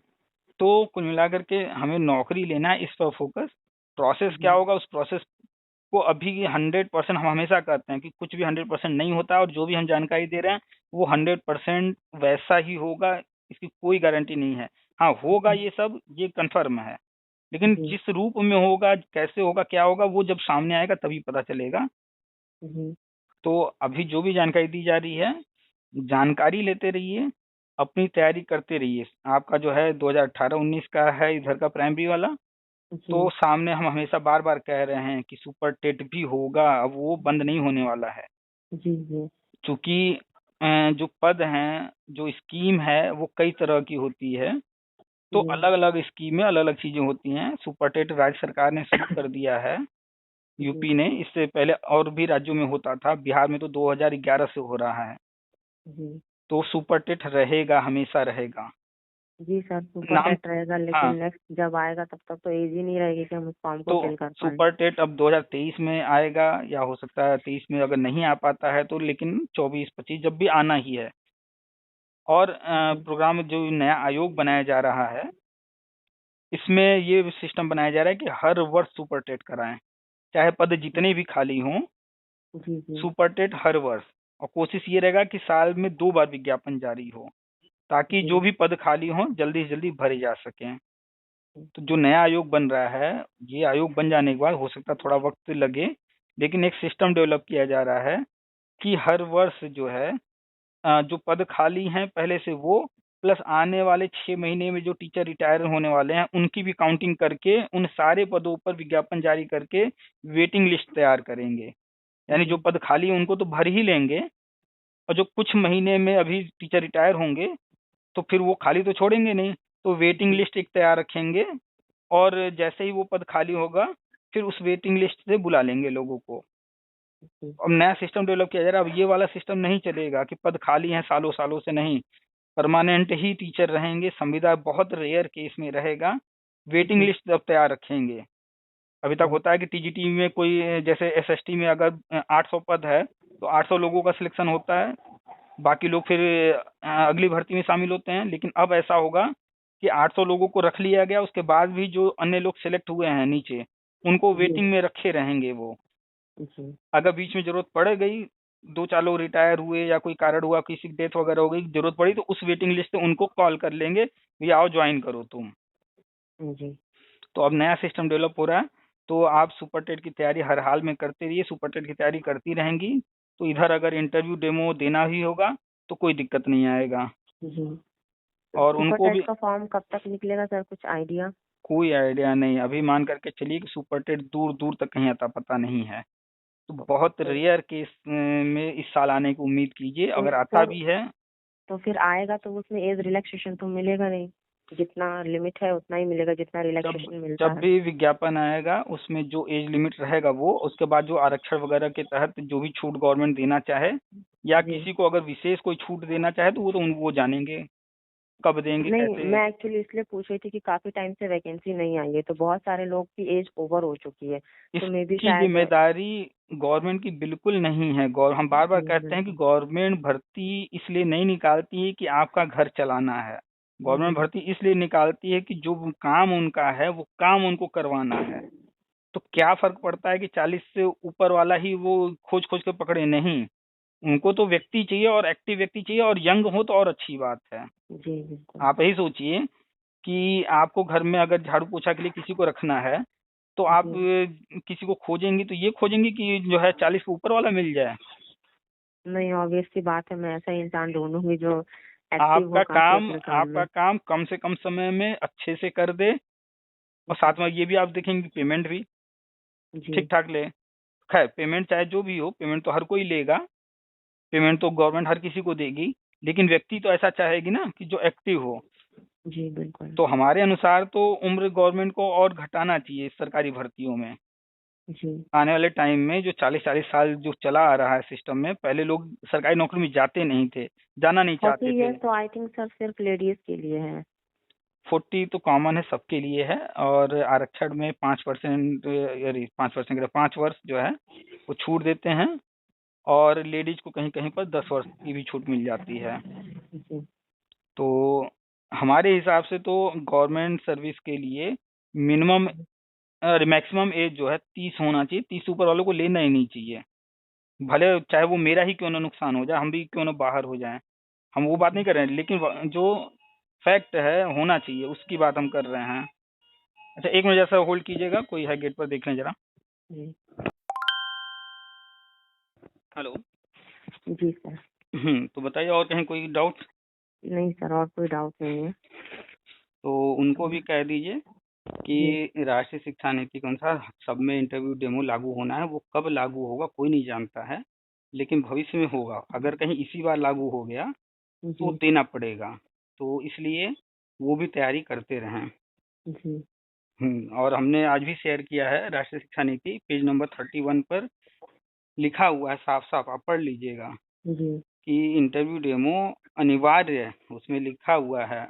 तो कुल मिलाकर के हमें नौकरी लेना है, इस पर फोकस। प्रोसेस क्या जी होगा, उस प्रोसेस को अभी 100% हम हमेशा कहते हैं कि कुछ भी 100% नहीं होता, और जो भी हम जानकारी दे रहे हैं वो 100% वैसा ही होगा, इसकी कोई गारंटी नहीं है। हाँ होगा, जी ये सब ये कंफर्म है, लेकिन जी जिस रूप में होगा, कैसे होगा, क्या होगा, वो जब सामने आएगा तभी पता चलेगा। जी तो अभी जो भी जानकारी दी जा रही है, जानकारी लेते रहिए, अपनी तैयारी करते रहिए। आपका जो है 2018-19 का है इधर का प्राइमरी वाला, तो जी सामने हम हमेशा बार बार कह रहे हैं कि सुपर टेट भी होगा, अब वो बंद नहीं होने वाला है। जी जी क्योंकि जो पद हैं, जो स्कीम है, वो कई तरह की होती है। तो जी अलग अलग स्कीमें, अलग अलग चीजें होती हैं। सुपर टेट राज्य सरकार ने शुरू कर दिया है, जी यूपी ने। इससे पहले और भी राज्यों में होता था, बिहार में तो 2011 से हो रहा है। जी तो सुपर टेट रहेगा, हमेशा रहेगा। जी सर, सुपर नाम, टेट रहेगा, लेकिन हाँ, नेक्स्ट जब आएगा तब तक तो एज ही नहीं रहेगी कि हम उस फॉर्म को तो फिल कर पाए। सुपर टेट अब 2023 में आएगा, या हो सकता है 23 में अगर नहीं आ पाता है तो, लेकिन 24-25 जब भी आना ही है। और जी प्रोग्राम जो नया आयोग बनाया जा रहा है, इसमें ये सिस्टम बनाया जा रहा है कि हर वर्ष सुपर टेट कराएं, चाहे पद जितने भी खाली हों, जी जी सुपर टेट हर वर्ष। और कोशिश ये रहेगा कि साल में 2 बार विज्ञापन जारी हो, ताकि जो जी भी पद खाली हों जल्दी से जल्दी भरे जा सकें। तो जो नया आयोग बन रहा है, ये आयोग बन जाने के बाद हो सकता है थोड़ा वक्त लगे, लेकिन एक सिस्टम डेवलप किया जा रहा है कि हर वर्ष जो है जो पद खाली हैं पहले से वो, प्लस आने वाले 6 महीने में जो टीचर रिटायर होने वाले हैं उनकी भी काउंटिंग करके उन सारे पदों पर विज्ञापन जारी करके वेटिंग लिस्ट तैयार करेंगे। यानी जो जी पद खाली है उनको तो भर ही लेंगे, और जो कुछ महीने में अभी टीचर रिटायर होंगे तो फिर वो खाली तो छोड़ेंगे नहीं, तो वेटिंग जी लिस्ट एक तैयार रखेंगे। और जैसे ही वो पद खाली होगा, फिर उस वेटिंग लिस्ट से बुला लेंगे लोगों को। जी अब नया सिस्टम डेवलप किया जा रहा है। अब ये वाला सिस्टम नहीं चलेगा कि पद खाली हैं सालों सालों से, नहीं, परमानेंट ही टीचर रहेंगे। संविदा बहुत रेयर केस में रहेगा, वेटिंग जी लिस्ट अब तैयार रखेंगे। अभी तक जी होता है कि टीजीटी में कोई, जैसे एसएसटी में अगर 800 पद है तो 800 लोगों का सिलेक्शन होता है, बाकी लोग फिर अगली भर्ती में शामिल होते हैं। लेकिन अब ऐसा होगा कि 800 लोगों को रख लिया गया, उसके बाद भी जो अन्य लोग सिलेक्ट हुए हैं नीचे, उनको जी वेटिंग में रखे रहेंगे वो। जी अगर बीच में जरूरत पड़ गई, 2-4 लोग रिटायर हुए या कोई कारण हुआ, किसी की डेथ वगैरह हो गई, जरूरत पड़ी, तो उस वेटिंग लिस्ट से उनको कॉल कर लेंगे, भैया आओ ज्वाइन करो तुम। जी तो अब नया सिस्टम डेवलप हो रहा है। तो आप सुपर टेट की तैयारी हर हाल में करते रहिए, सुपर टेट की तैयारी करती रहेंगी तो इधर अगर इंटरव्यू डेमो देना ही होगा तो कोई दिक्कत नहीं आएगा। जी और सुपर उनको टेट भी का फॉर्म कब तक निकलेगा सर, कुछ आइडिया? कोई आइडिया नहीं, अभी मान करके चलिए कि सुपर टेट दूर दूर तक कहीं आता पता नहीं है। तो बहुत तो रेयर केस में इस साल आने की उम्मीद कीजिए, तो अगर आता सर, भी है। तो फिर आएगा तो उसमें एज रिलैक्सेशन तो मिलेगा नहीं? जितना लिमिट है उतना ही मिलेगा जितना जब रिलैक्सेशन मिलता जब है। भी विज्ञापन आएगा उसमें जो एज लिमिट रहेगा वो, उसके बाद जो आरक्षण वगैरह के तहत जो भी छूट गवर्नमेंट देना चाहे, या जी किसी को अगर विशेष कोई छूट देना चाहे, तो वो जानेंगे कब देंगे, नहीं, कैसे। मैं एक्चुअली इसलिए पूछ रही थी कि काफी टाइम से वैकेंसी नहीं आई है, तो बहुत सारे लोग की एज ओवर हो चुकी है, तो मे बी इसकी शायद। जिम्मेदारी गवर्नमेंट की बिल्कुल नहीं है। हम बार बार जी कहते हैं कि बिल्कुल। गवर्नमेंट भर्ती इसलिए नहीं निकालती है कि आपका घर चलाना है। गवर्नमेंट जी भर्ती इसलिए निकालती है कि जो काम उनका है वो काम उनको करवाना है। तो क्या फर्क पड़ता है कि 40 से ऊपर वाला ही वो खोज खोज के पकड़े, नहीं, उनको तो व्यक्ति चाहिए, और एक्टिव व्यक्ति चाहिए, और यंग हो तो और अच्छी बात है। जी बिल्कुल। आप यही सोचिए कि आपको घर में अगर झाड़ू पोछा के लिए किसी को रखना है, तो आप जी किसी को खोजेंगी तो ये खोजेंगी कि जो है 40 के ऊपर वाला मिल जाए। नहीं, ऑब्वियस सी बात है, मैं ऐसा इंसान ढूंढूंगी जो एक्टिव हो काफी अपने काम आपका में। काम कम से कम समय में अच्छे से कर दे, और साथ में ये भी आप देखेंगे पेमेंट भी जी ठीक ठाक ले। खैर पेमेंट चाहे जो भी हो, पेमेंट तो हर कोई लेगा, पेमेंट तो गवर्नमेंट हर किसी को देगी, लेकिन व्यक्ति तो ऐसा चाहेगी ना कि जो एक्टिव हो। जी बिल्कुल। तो हमारे अनुसार तो उम्र गवर्नमेंट को और घटाना चाहिए सरकारी भर्तियों में। जी आने वाले टाइम में जो 40-40 साल जो चला आ रहा है सिस्टम में, पहले लोग सरकारी नौकरी में जाते नहीं थे, जाना नहीं 40 चाहते थे। ईयर्स तो आई थिंक सर सिर्फ लेडीज के लिए है। 40 तो कॉमन है, सबके लिए है, और आरक्षण में 5%, 5% 5 वर्ष जो है वो छूट देते हैं, और लेडीज को कहीं कहीं पर 10 वर्ष की भी छूट मिल जाती है। जी तो हमारे हिसाब से तो गवर्नमेंट सर्विस के लिए मिनिमम मैक्सिमम एज जो है 30 होना चाहिए। 30 से ऊपर वालों को लेना ही नहीं चाहिए, भले चाहे वो मेरा ही क्यों ना नुकसान हो जाए, हम भी क्यों ना बाहर हो जाएं, हम वो बात नहीं कर रहे हैं, लेकिन जो फैक्ट है होना चाहिए उसकी बात हम कर रहे हैं। अच्छा, एक मिनट जैसा होल्ड कीजिएगा, कोई है गेट पर, देख लें जरा। जी हेलो। जी सर। तो बताइए, और कहीं कोई डाउट? नहीं सर, और कोई डाउट नहीं है। तो उनको भी कह दीजिए जी कि राष्ट्रीय शिक्षा नीति के अनुसार सब में इंटरव्यू डेमो लागू होना है। वो कब लागू होगा कोई नहीं जानता है, लेकिन भविष्य में होगा। अगर कहीं इसी बार लागू हो गया तो जी देना पड़ेगा, तो इसलिए वो भी तैयारी करते रहें। जी और हमने आज भी शेयर किया है राष्ट्रीय शिक्षा नीति, पेज नंबर 31 पर लिखा हुआ है साफ साफ, आप पढ़ लीजिएगा जी कि इंटरव्यू डेमो अनिवार्य है। उसमें लिखा हुआ है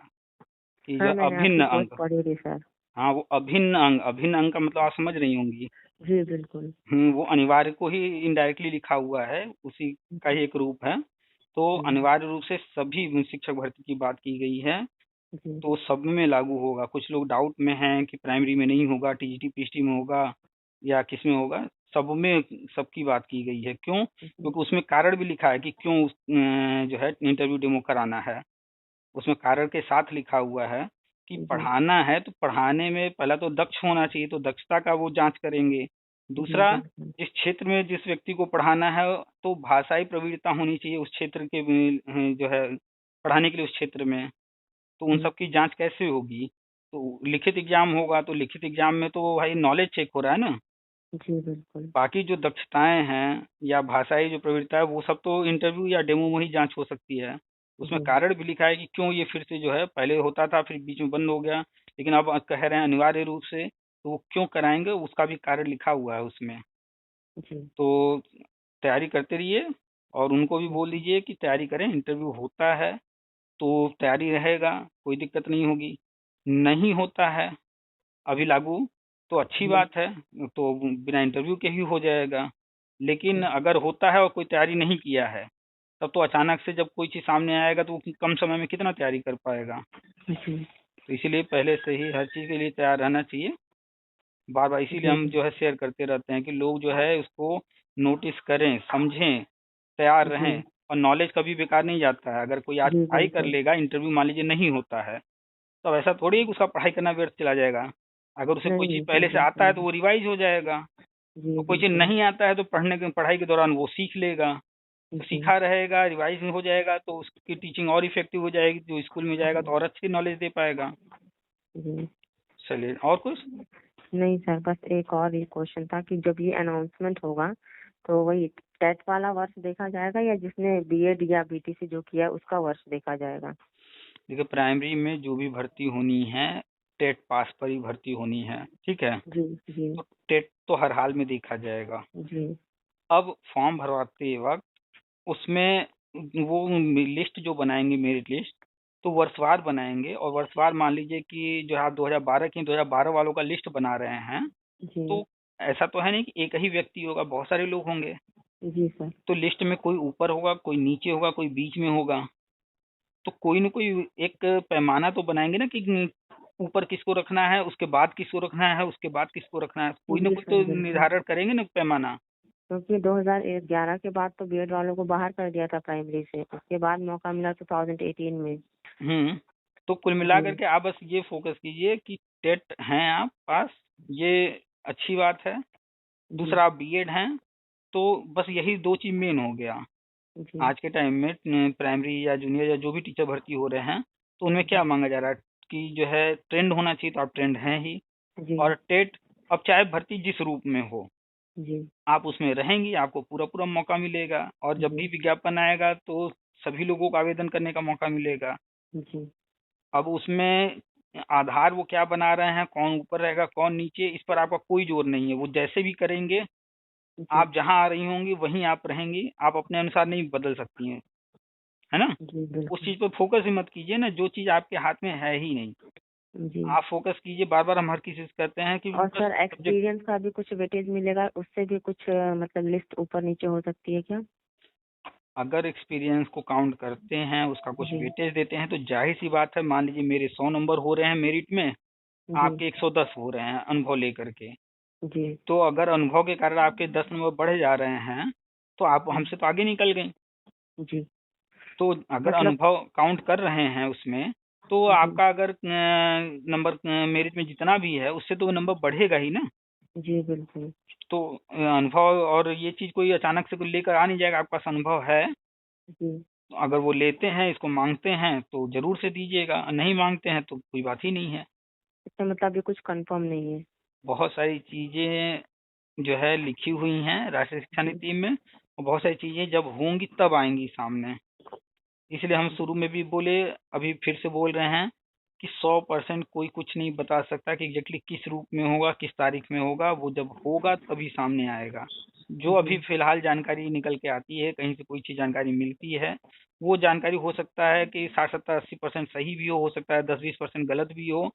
कि जो हाँ, मैंने आपकी अभिन्न पोस्ट अंग, पढ़ी थी सर। हाँ वो अभिन्न अंग, अभिन्न अंग का मतलब आप समझ रही होंगी। जी बिल्कुल। वो अनिवार्य को ही इनडायरेक्टली लिखा हुआ है, उसी का ही एक रूप है। तो जी अनिवार्य रूप से सभी शिक्षक भर्ती की बात की गई है, जी तो सब में लागू होगा। कुछ लोग डाउट में हैं कि प्राइमरी में नहीं होगा, टीजीटी पीएचडी में होगा या किस में होगा, सब में सबकी बात की गई है। क्यों? जी क्योंकि उसमें कारण भी लिखा है कि क्यों जो है इंटरव्यू डेमो कराना है। उसमें कारण के साथ लिखा हुआ है कि जी पढ़ाना है तो पढ़ाने में पहला तो दक्ष होना चाहिए, तो दक्षता का वो जांच करेंगे। जी दूसरा, बिल्कुल। जिस क्षेत्र में जिस व्यक्ति को पढ़ाना है तो भाषाई प्रवीणता होनी चाहिए उस क्षेत्र के जो है पढ़ाने के लिए उस क्षेत्र में। तो उन जी सब की जांच कैसे होगी? तो लिखित एग्जाम होगा, तो लिखित एग्जाम में तो भाई नॉलेज चेक हो रहा है ना। जी बिल्कुल। बाकी जो दक्षताएं हैं या भाषाई जो प्रवृत्ता है वो सब तो इंटरव्यू या डेमो में ही जांच हो सकती है। उसमें जी कारण भी लिखा है कि क्यों ये फिर से जो है, पहले होता था फिर बीच में बंद हो गया, लेकिन अब कह रहे हैं अनिवार्य रूप से, तो वो क्यों कराएंगे उसका भी कारण लिखा हुआ है उसमें। जी तो तैयारी करते रहिए, और उनको भी बोल दीजिए कि तैयारी करें, इंटरव्यू होता है तो तैयारी रहेगा, कोई दिक्कत नहीं होगी। नहीं होता है अभी लागू, तो अच्छी जी बात है, तो बिना इंटरव्यू के ही हो जाएगा। लेकिन अगर होता है और कोई तैयारी नहीं किया है, तब तो अचानक से जब कोई चीज़ सामने आएगा तो वो कम समय में कितना तैयारी कर पाएगा। जी तो इसीलिए पहले से ही हर चीज़ के लिए तैयार रहना चाहिए। बार बार इसीलिए जी हम जो है शेयर करते रहते हैं कि लोग जो है उसको नोटिस करें, समझें, तैयार जी रहें। और नॉलेज कभी बेकार नहीं जाता है। अगर कोई आज जी पढ़ाई कर बिल्कुल। लेगा, इंटरव्यू मान लीजिए नहीं होता है, तो ऐसा थोड़ी है कि उसका पढ़ाई करना व्यर्थ चला जाएगा। अगर उसे कोई नहीं चीज़ नहीं सर, पहले से आता बिल्कुल है तो नहीं। वो रिवाइज हो जाएगा। जी तो कोई चीज़ बिल्कुल। नहीं आता है तो पढ़ाई के दौरान वो सीख लेगा। तो जी सीखा रहेगा, रिवाइज हो जाएगा, तो उसकी टीचिंग और इफेक्टिव हो जाएगी। जो स्कूल में जाएगा तो और अच्छी नॉलेज दे पाएगा। जी चलिए, और कुछ? नहीं सर, बस एक और ये क्वेश्चन था कि जब ये अनाउंसमेंट होगा तो वही टेट वाला वर्ष देखा जाएगा या जिसने बीएड या बीटीसी जो किया उसका वर्ष देखा जाएगा? देखिए, प्राइमरी में जो भी भर्ती होनी है टेट पास पर ही भर्ती होनी है, ठीक है। जी जी तो टेट तो हर हाल में देखा जाएगा। जी अब फॉर्म भरवाते वक्त उसमें वो लिस्ट जो बनाएंगे, मेरिट लिस्ट, तो वर्षवार बनाएंगे। और वर्षवार मान लीजिए कि जो आप 2012 की 2012 वालों का लिस्ट बना रहे हैं, जी तो ऐसा तो है नहीं कि एक ही व्यक्ति होगा, बहुत सारे लोग होंगे। जी सर। तो लिस्ट में कोई ऊपर होगा, कोई नीचे होगा, कोई बीच में होगा। तो कोई न कोई एक पैमाना तो बनाएंगे ना कि ऊपर किसको रखना है, उसके बाद किसको रखना है, उसके बाद किसको रखना है। कोई ना जी कोई सर तो बिल्कुल। निर्धारण करेंगे ना पैमाना। क्योंकि 2011 के बाद तो बीएड वालों को बाहर कर दिया था प्राइमरी से, उसके बाद मौका मिला 2018 में। हम्म। तो कुल जी मिलाकर के आप बस ये फोकस कीजिए कि टेट हैं आप पास, ये अच्छी बात है। जी दूसरा, आप बीएड हैं, तो बस यही दो चीज मेन हो गया। जी आज के टाइम में प्राइमरी या जूनियर या जो भी टीचर भर्ती हो रहे हैं तो उनमें क्या मांगा जा रहा है कि जो है ट्रेंड होना चाहिए, तो आप ट्रेंड हैं ही। जी और टेट, अब चाहे भर्ती जिस रूप में हो, जी आप उसमें रहेंगी, आपको पूरा पूरा मौका मिलेगा। और जब भी जी विज्ञापन आएगा तो सभी लोगों को आवेदन करने का मौका मिलेगा। जी अब उसमें आधार वो क्या बना रहे हैं, कौन ऊपर रहेगा कौन नीचे, इस पर आपका कोई जोर नहीं है। वो जैसे भी करेंगे, जी आप जहाँ आ रही होंगी वहीं आप रहेंगी, आप अपने अनुसार नहीं बदल सकती हैं, है ना। जी उस बिल्कुल। चीज पर फोकस ही मत कीजिए ना, जो चीज आपके हाथ में है ही नहीं। जी आप फोकस कीजिए, बार बार हम हर किसी से कहते हैं कि और बस सर सब्जेक्ट। एक्सपीरियंस का भी कुछ वेटेज मिलेगा, उससे भी कुछ मतलब लिस्ट ऊपर नीचे हो सकती है क्या? अगर एक्सपीरियंस को काउंट करते हैं, उसका कुछ जी वेटेज देते हैं, तो जाहिर सी बात है, मान लीजिए मेरे 100 नंबर हो रहे हैं मेरिट में, जी आपके 110 हो रहे हैं अनुभव लेकर के। जी तो अगर अनुभव के कारण आपके 10 नंबर बढ़े जा रहे हैं, तो आप जी हमसे तो आगे निकल गई। जी तो अगर मतलब। अनुभव काउंट कर रहे हैं उसमें, तो जी आपका अगर नंबर मेरिट में जितना भी है उससे तो वो नंबर बढ़ेगा ही ना। जी बिल्कुल। तो अनुभव और ये चीज कोई अचानक से कोई लेकर आ नहीं जाएगा, आपके पास अनुभव है। जी तो अगर वो लेते हैं, इसको मांगते हैं तो जरूर से दीजिएगा, नहीं मांगते हैं तो कोई बात ही नहीं है। इसका मतलब अभी कुछ कंफर्म नहीं है। बहुत सारी चीजें जो है लिखी हुई हैं राष्ट्रीय शिक्षा जी नीति में, और बहुत सारी चीजें जब होंगी तब आएंगी सामने। इसलिए हम शुरू में भी बोले, अभी फिर से बोल रहे हैं कि 100% कोई कुछ नहीं बता सकता कि एग्जैक्टली किस रूप में होगा, किस तारीख में होगा। वो जब होगा तभी सामने आएगा। जो अभी जी फिलहाल जानकारी निकल के आती है, कहीं से कोई चीज जानकारी मिलती है, वो जानकारी हो सकता है कि 60-70-80% सही भी हो सकता है 10-20% गलत भी हो।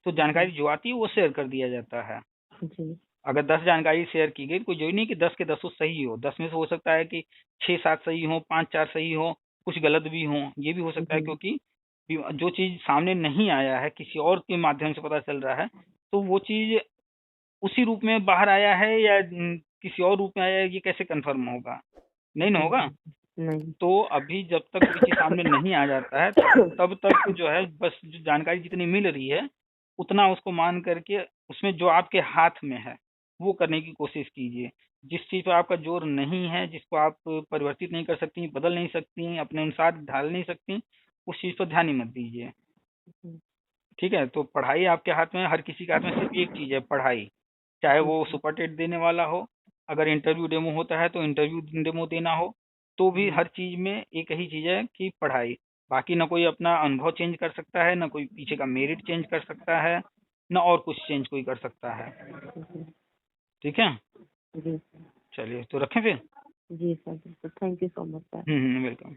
तो जानकारी जी जो आती है वो शेयर कर दिया जाता है। जी अगर 10 जानकारी शेयर की गई, कोई जरूरी नहीं कि 10 के 10 सही हो, 10 में से हो सकता है कि 6-7 सही हो, 5-4 सही हो, कुछ गलत भी हो, ये भी हो सकता है। जी क्योंकि जो चीज सामने नहीं आया है, किसी और के माध्यम से पता चल रहा है, तो वो चीज उसी रूप में बाहर आया है या किसी और रूप में आया है, ये कैसे कंफर्म होगा? नहीं ना जी होगा। जी नहीं। तो अभी जब तक कोई चीज सामने नहीं आ जाता है, तब तक जो है बस जो जानकारी जितनी मिल रही है उतना उसको मान करके उसमें जो आपके हाथ में है वो करने की कोशिश कीजिए। जिस चीज पर आपका जोर नहीं है, जिसको आप परिवर्तित नहीं कर सकती, बदल नहीं सकती, अपने अनुसार ढाल नहीं सकती, उस चीज पर ध्यान ही मत दीजिए। ठीक है, तो पढ़ाई आपके हाथ में है, हर किसी के हाथ में सिर्फ एक चीज है, पढ़ाई। चाहे वो सुपर टेट देने वाला हो, अगर इंटरव्यू डेमो होता है तो इंटरव्यू डेमो देना हो, तो भी हर चीज में एक ही चीज है कि पढ़ाई। बाकी ना कोई अपना अनुभव चेंज कर सकता है, ना कोई पीछे का मेरिट चेंज कर सकता है, ना और कुछ चेंज कोई कर सकता है। ठीक है, जी चलिए तो रखें फिर। जी सर बिल्कुल। Thank you so much sir. Welcome.